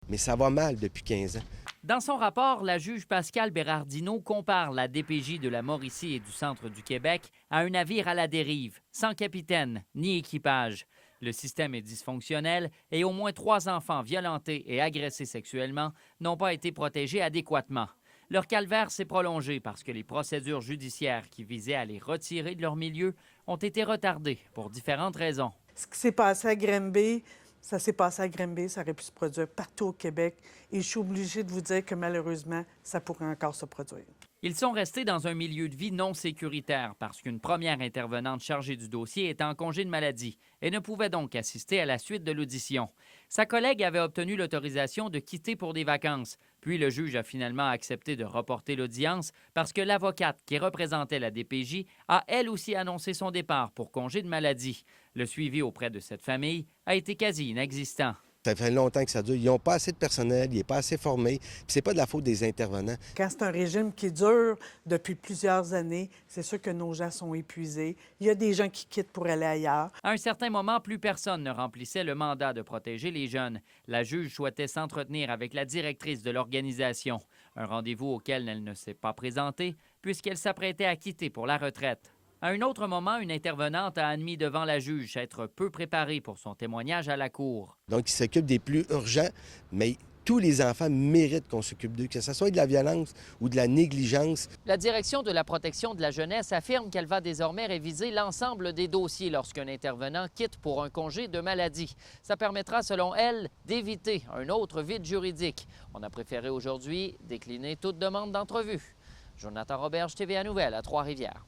mais ça va mal depuis 15 ans. Dans son rapport, la juge Pascale Bérardino compare la DPJ de la Mauricie et du centre du Québec à un navire à la dérive, sans capitaine ni équipage. Le système est dysfonctionnel et au moins 3 enfants violentés et agressés sexuellement n'ont pas été protégés adéquatement. Leur calvaire s'est prolongé parce que les procédures judiciaires qui visaient à les retirer de leur milieu ont été retardées pour différentes raisons. Ce qui s'est passé à Granby, ça s'est passé à Granby, ça aurait pu se produire partout au Québec. Et je suis obligée de vous dire que malheureusement, ça pourrait encore se produire. Ils sont restés dans un milieu de vie non sécuritaire parce qu'une première intervenante chargée du dossier était en congé de maladie et ne pouvait donc assister à la suite de l'audition. Sa collègue avait obtenu l'autorisation de quitter pour des vacances, puis le juge a finalement accepté de reporter l'audience parce que l'avocate qui représentait la DPJ a elle aussi annoncé son départ pour congé de maladie. Le suivi auprès de cette famille a été quasi inexistant. Ça fait longtemps que ça dure. Ils n'ont pas assez de personnel, il n'est pas assez formé. Puis c'est pas de la faute des intervenants. Quand c'est un régime qui dure depuis plusieurs années, c'est sûr que nos gens sont épuisés. Il y a des gens qui quittent pour aller ailleurs. À un certain moment, plus personne ne remplissait le mandat de protéger les jeunes. La juge souhaitait s'entretenir avec la directrice de l'organisation, un rendez-vous auquel elle ne s'est pas présentée puisqu'elle s'apprêtait à quitter pour la retraite. À un autre moment, une intervenante a admis devant la juge être peu préparée pour son témoignage à la cour. Donc, ils s'occupent des plus urgents, mais tous les enfants méritent qu'on s'occupe d'eux, que ce soit de la violence ou de la négligence. La direction de la protection de la jeunesse affirme qu'elle va désormais réviser l'ensemble des dossiers lorsqu'un intervenant quitte pour un congé de maladie. Ça permettra, selon elle, d'éviter un autre vide juridique. On a préféré aujourd'hui décliner toute demande d'entrevue. Jonathan Roberge, TVA Nouvelles à Trois-Rivières.